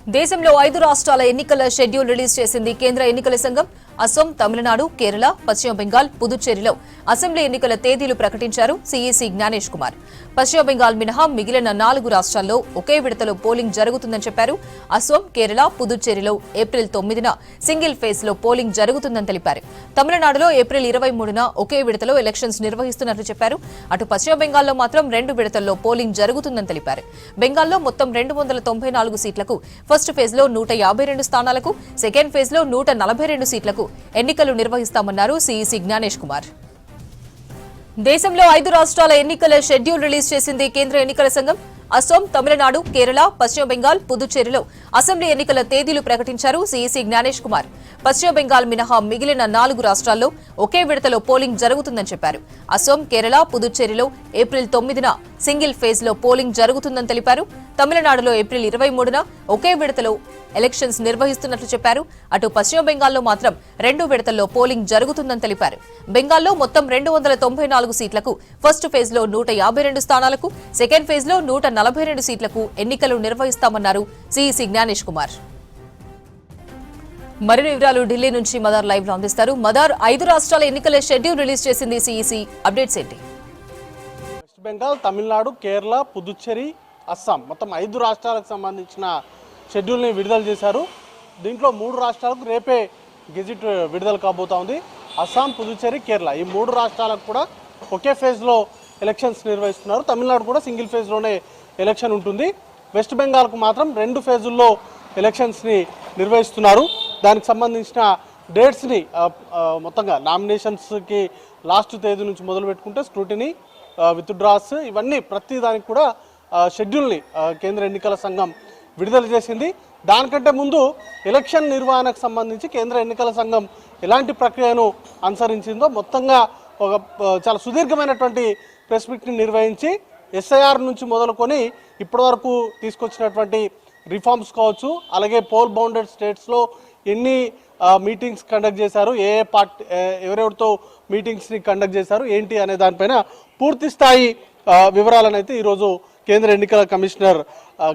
దేశంలో 5 రాష్ట్రాల ఎన్నికల షెడ్యూల్ రిలీజ్ చేసింది కేంద్ర ఎన్నికల సంఘం. అసోం, తమిళనాడు, కేరళ, పశ్చిమ బెంగాల్, పుదుచ్చేరిలో అసెంబ్లీ ఎన్నికల తేదీలు ప్రకటించారు సీఈసీ జ్ఞానేష్ కుమార్. పశ్చిమ బెంగాల్ మినహా మిగిలిన 4 రాష్ట్రాల్లో ఒకే విడతలో పోలింగ్ జరుగుతుందని చెప్పారు. అసోం, కేరళ, పుదుచ్చేరిలో ఏప్రిల్ 9న సింగిల్ ఫేజ్ లో పోలింగ్ జరుగుతుందని తెలిపారు. తమిళనాడులో ఏప్రిల్ 23న ఒకే విడతలో ఎలక్షన్స్ నిర్వహిస్తున్నట్లు చెప్పారు. అటు పశ్చిమ బెంగాల్లో మాత్రం 2 విడతల్లో పోలింగ్ జరుగుతుందని తెలిపారు. బెంగాల్లో మొత్తం 294 సీట్లకు ఫస్ట్ ఫేజ్ లో 152 స్థానాలకు, సెకండ్ ఫేజ్ లో 142 సీట్లకు ఎన్నికలు నిర్వహిస్తామన్నారు సీఈసీ జ్ఞానేష్ కుమార్. దేశంలో 5 రాష్ట్రాల ఎన్నికల షెడ్యూల్ రిలీజ్ చేసింది కేంద్ర ఎన్నికల సంఘం. అసోం, తమిళనాడు, కేరళ, పశ్చిమ బెంగాల్, పుదుచ్చేరిలో అసెంబ్లీ ఎన్నికల తేదీలు ప్రకటించారు సీఈసీ జ్ఞానేష్ కుమార్. పశ్చిమ బెంగాల్ మినహా మిగిలిన 4 రాష్ట్రాల్లో ఒకే విడతలో పోలింగ్ జరుగుతుందని చెప్పారు. అసోం, కేరళ, పుదుచ్చేరిలో ఏప్రిల్ 9న సింగిల్ ఫేజ్ లో పోలింగ్ జరుగుతుందని తెలిపారు. తమిళనాడులో ఏప్రిల్ 23న ఒకే విడతలో ఎలక్షన్స్ నిర్వహిస్తున్నట్లు చెప్పారు. అటు పశ్చిమ బెంగాల్లో మాత్రం 2 విడతల్లో పోలింగ్ జరుగుతుందని తెలిపారు. బెంగాల్లో మొత్తం 294 సీట్లకు ఫస్ట్ ఫేజ్ లో 152 స్థానాలకు, సెకండ్ ఫేజ్ లో 142 సీట్లకు ఎన్నికలు నిర్వహిస్తామన్నారు సీఈసీ జ్ఞానేష్ కుమార్. మరిన్ని వివరాలు ఢిల్లీ నుంచి మదార్ లైవ్ లో అందిస్తారు. మదార్, 5 రాష్ట్రాల ఎన్నికల షెడ్యూల్ రిలీజ్ చేసింది సీఈసీ, అప్డేట్స్ ఏంటి? వెస్ట్ బెంగాల్, తమిళనాడు, కేరళ, పుదుచ్చేరి, అస్సాం మొత్తం 5 రాష్ట్రాలకు సంబంధించిన షెడ్యూల్ని విడుదల చేశారు. దీంట్లో 3 రాష్ట్రాలకు రేపే గెజిట్ విడుదల కాబోతా ఉంది. అస్సాం, పుదుచ్చేరి, కేరళ ఈ 3 రాష్ట్రాలకు కూడా ఒకే ఫేజ్లో ఎలక్షన్స్ నిర్వహిస్తున్నారు. తమిళనాడు కూడా సింగిల్ ఫేజ్లోనే ఎలక్షన్ ఉంటుంది. వెస్ట్ బెంగాల్కు మాత్రం 2 ఫేజుల్లో ఎలక్షన్స్ని నిర్వహిస్తున్నారు. దానికి సంబంధించిన డేట్స్ని మొత్తంగా నామినేషన్స్కి లాస్ట్ తేదీ నుంచి మొదలు పెట్టుకుంటే స్క్రూటినీ, విత్డ్రాస్ ఇవన్నీ ప్రతి దానికి కూడా షెడ్యూల్ని కేంద్ర ఎన్నికల సంఘం విడుదల చేసింది. దానికంటే ముందు ఎలక్షన్ నిర్వహణకు సంబంధించి కేంద్ర ఎన్నికల సంఘం ఎలాంటి ప్రక్రియను అనుసరించిందో మొత్తంగా ఒక చాలా సుదీర్ఘమైనటువంటి ప్రెస్ మీట్ని నిర్వహించి ఎస్ఐఆర్ నుంచి మొదలుకొని ఇప్పటివరకు తీసుకొచ్చినటువంటి రిఫార్మ్స్ కావచ్చు, అలాగే పోల్ బౌండెడ్ స్టేట్స్లో ఎన్ని మీటింగ్స్ కండక్ట్ చేశారు, ఏ పార్టీ ఎవరెవరితో మీటింగ్స్ని కండక్ట్ చేశారు ఏంటి అనే దానిపైన పూర్తి స్థాయి వివరాలను అయితే ఈరోజు కేంద్ర ఎన్నికల కమిషనర్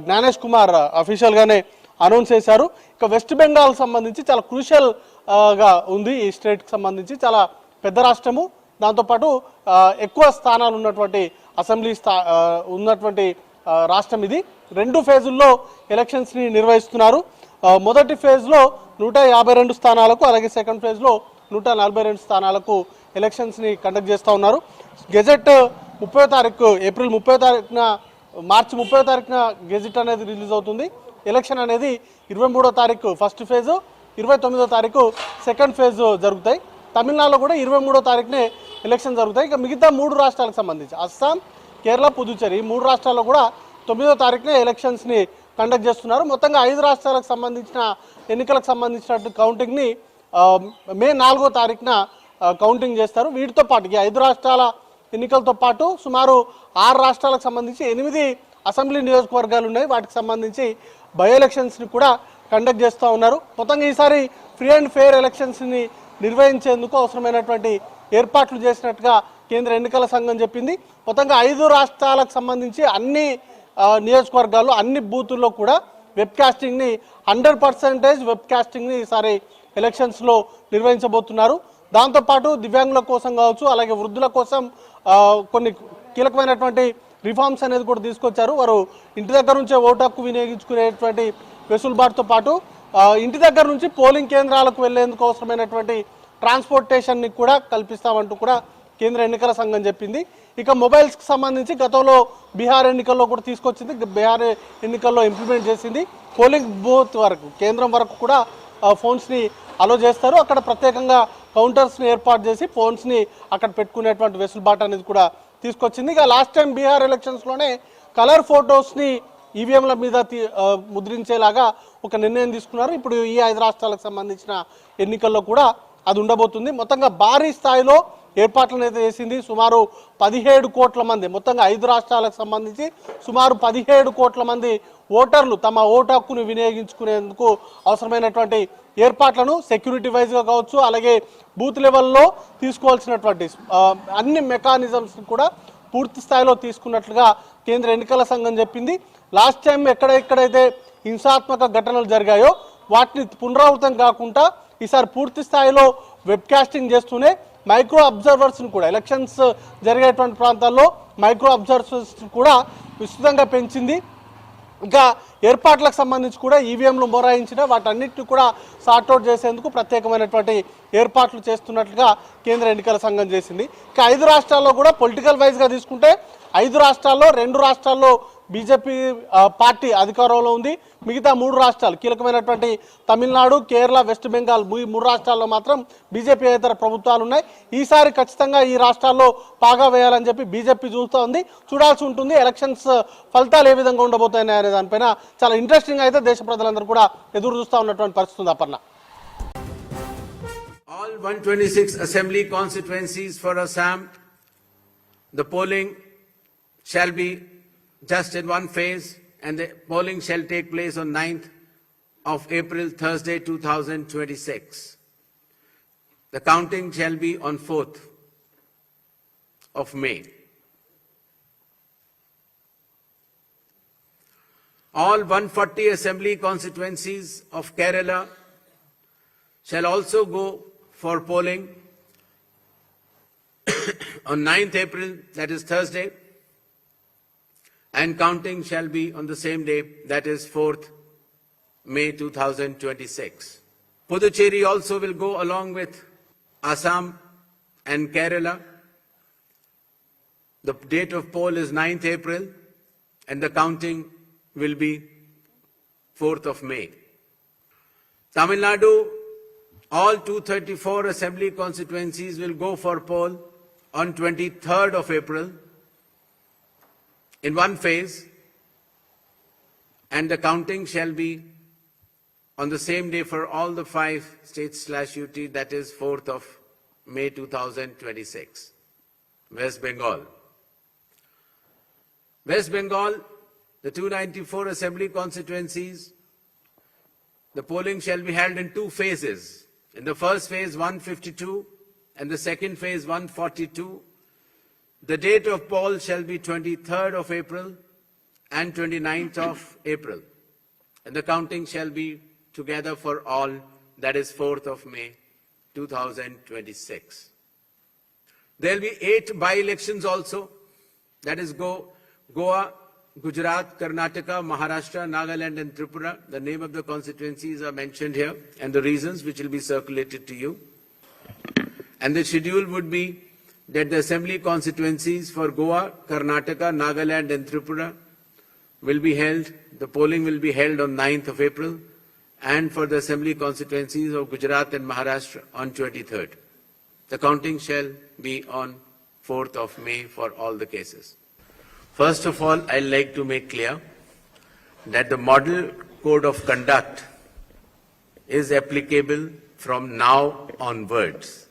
జ్ఞానేష్ కుమార్ అఫీషియల్గానే అనౌన్స్ చేశారు. ఇక వెస్ట్ బెంగాల్ సంబంధించి చాలా క్రూషియల్ గా ఉంది. ఈ స్టేట్కి సంబంధించి చాలా పెద్ద రాష్ట్రము, దాంతోపాటు ఎక్కువ స్థానాలు ఉన్నటువంటి అసెంబ్లీ ఉన్నటువంటి రాష్ట్రం ఇది. 2 ఫేజుల్లో ఎలక్షన్స్ని నిర్వహిస్తున్నారు. మొదటి ఫేజ్లో 152 స్థానాలకు, అలాగే సెకండ్ ఫేజ్లో 142 స్థానాలకు ఎలక్షన్స్ని కండక్ట్ చేస్తూ ఉన్నారు. గెజెట్ 30వ తారీఖు ఏప్రిల్ 30వ తారీఖున మార్చి 30వ తారీఖున గెజెట్ అనేది రిలీజ్ అవుతుంది. ఎలక్షన్ అనేది 23వ తారీఖు ఫస్ట్ ఫేజ్, 29వ తారీఖు సెకండ్ ఫేజ్ జరుగుతాయి. తమిళనాడులో కూడా 23వ తారీఖునే ఎలక్షన్ జరుగుతాయి. ఇక మిగతా 3 రాష్ట్రాలకు సంబంధించి అస్సాం, కేరళ, పుదుచ్చేరి ఈ 3 రాష్ట్రాల్లో కూడా 9వ తారీఖునే ఎలక్షన్స్ని కండక్ట్ చేస్తున్నారు. మొత్తంగా 5 రాష్ట్రాలకు సంబంధించిన ఎన్నికలకు సంబంధించిన కౌంటింగ్ని మే 4వ తారీఖున కౌంటింగ్ చేస్తారు. వీటితో పాటు ఈ 5 రాష్ట్రాల ఎన్నికలతో పాటు సుమారు 6 రాష్ట్రాలకు సంబంధించి 8 అసెంబ్లీ నియోజకవర్గాలు ఉన్నాయి. వాటికి సంబంధించి బై ఎలక్షన్స్ని కూడా కండక్ట్ చేస్తూ ఉన్నారు. మొత్తంగా ఈసారి ఫ్రీ అండ్ ఫెయిర్ ఎలక్షన్స్ని నిర్వహించేందుకు అవసరమైనటువంటి ఏర్పాట్లు చేసినట్టుగా కేంద్ర ఎన్నికల సంఘం చెప్పింది. మొత్తంగా 5 రాష్ట్రాలకు సంబంధించి అన్ని నియోజకవర్గాల్లో అన్ని బూతుల్లో కూడా వెబ్ కాస్టింగ్ని 100% వెబ్ కాస్టింగ్ని ఈసారి ఎలక్షన్స్లో నిర్వహించబోతున్నారు. దాంతోపాటు దివ్యాంగుల కోసం కావచ్చు, అలాగే వృద్ధుల కోసం కొన్ని కీలకమైనటువంటి రిఫార్మ్స్ అనేది కూడా తీసుకొచ్చారు. వారు ఇంటి దగ్గర నుంచే ఓటు హక్కు వినియోగించుకునేటువంటి వెసులుబాటుతో పాటు ఇంటి దగ్గర నుంచి పోలింగ్ కేంద్రాలకు వెళ్లేందుకు అవసరమైనటువంటి ట్రాన్స్పోర్టేషన్ని కూడా కల్పిస్తామంటూ కూడా కేంద్ర ఎన్నికల సంఘం చెప్పింది. ఇక మొబైల్స్కి సంబంధించి గతంలో బీహార్ ఎన్నికల్లో కూడా తీసుకొచ్చింది, బీహార్ ఎన్నికల్లో ఇంప్లిమెంట్ చేసింది. పోలింగ్ బూత్ వరకు కేంద్రం వరకు కూడా ఫోన్స్ని అలో చేస్తారు. అక్కడ ప్రత్యేకంగా కౌంటర్స్ని ఏర్పాటు చేసి ఫోన్స్ని అక్కడ పెట్టుకునేటువంటి వెసులుబాటు అనేది కూడా తీసుకొచ్చింది. ఇక లాస్ట్ టైం బీహార్ ఎలక్షన్స్లోనే కలర్ ఫొటోస్ని ఈవీఎంల మీద ముద్రించేలాగా ఒక నిర్ణయం తీసుకున్నారు. ఇప్పుడు ఈ 5 రాష్ట్రాలకు సంబంధించిన ఎన్నికల్లో కూడా అది ఉండబోతుంది. మొత్తంగా భారీ స్థాయిలో ఏర్పాట్లను అయితే చేసింది. సుమారు 17 కోట్ల మంది, మొత్తంగా 5 రాష్ట్రాలకు సంబంధించి సుమారు 17 కోట్ల మంది ఓటర్లు తమ ఓటు హక్కును వినియోగించుకునేందుకు అవసరమైనటువంటి ఏర్పాట్లను సెక్యూరిటీ వైజ్గా కావచ్చు, అలాగే బూత్ లెవెల్లో తీసుకోవాల్సినటువంటి అన్ని మెకానిజమ్స్ కూడా పూర్తి స్థాయిలో తీసుకున్నట్లుగా కేంద్ర ఎన్నికల సంఘం చెప్పింది. లాస్ట్ టైం ఎక్కడైతే హింసాత్మక ఘటనలు జరిగాయో వాటిని పునరావృతం కాకుండా ఈసారి పూర్తి స్థాయిలో వెబ్ కాస్టింగ్ చేస్తూనే మైక్రో అబ్జర్వర్స్ని కూడా ఎలక్షన్స్ జరిగేటువంటి ప్రాంతాల్లో మైక్రో అబ్జర్వర్స్ కూడా విస్తృతంగా పెంచింది. ఇంకా ఏర్పాట్లకు సంబంధించి కూడా ఈవీఎంలు మొరాయించిన వాటన్నిటిని కూడా సార్ట్అవుట్ చేసేందుకు ప్రత్యేకమైనటువంటి ఏర్పాట్లు చేస్తున్నట్లుగా కేంద్ర ఎన్నికల సంఘం చేసింది. ఇక 5 రాష్ట్రాల్లో కూడా పొలిటికల్ వైజ్గా తీసుకుంటే 5 రాష్ట్రాల్లో 2 రాష్ట్రాల్లో బీజేపీ పార్టీ అధికారంలో ఉంది. మిగతా 3 రాష్ట్రాలు కీలకమైనటువంటి తమిళనాడు, కేరళ, వెస్ట్ బెంగాల్ ఈ 3 రాష్ట్రాల్లో మాత్రం బీజేపీ ఇతర ప్రభుత్వాలు ఉన్నాయి. ఈసారి ఖచ్చితంగా ఈ రాష్ట్రాల్లో పాగా వేయాలని చెప్పి బీజేపీ చూస్తూ ఉంది. చూడాల్సి ఉంటుంది ఎలక్షన్స్ ఫలితాలు ఏ విధంగా ఉండబోతాయని అనే దానిపైన చాలా ఇంట్రెస్టింగ్ అయితే దేశ ప్రజలందరూ కూడా ఎదురు చూస్తూ ఉన్నటువంటి పరిస్థితి ఉంది. Aparna, all 126 assembly constituencies for Assam, the polling shall be just in one phase, and the polling shall take place on 9th of April, Thursday, 2026. The counting shall be on 4th of May. All 140 assembly constituencies of Kerala shall also go for polling on 9th April, that is Thursday, and counting shall be on the same day, that is 4th May 2026. Puducherry also will go along with Assam and Kerala. The date of poll is 9th April and the counting will be 4th of May. Tamil Nadu, all 234 assembly constituencies will go for poll on 23rd of April in one phase, and the counting shall be on the same day for all the 5 states/UT, that is 4th of May 2026. West Bengal. West Bengal, the 294 assembly constituencies, the polling shall be held in 2 phases. In the first phase, 152, and the second phase, 142. The date of poll shall be 23rd of April and 29th of April, and the counting shall be together for all, that is 4th of May 2026. There will be 8 by-elections also, that is Goa, Gujarat, Karnataka, Maharashtra, Nagaland and Tripura. The name of the constituencies are mentioned here and the reasons, which will be circulated to you. And the schedule would be that the assembly constituencies for Goa, Karnataka, Nagaland and Tripura will be held, the polling will be held on 9th of April, and for the assembly constituencies of Gujarat and Maharashtra on 23rd. The counting shall be on 4th of May for all the cases. First of all, I'd like to make clear that the model code of conduct is applicable from now onwards.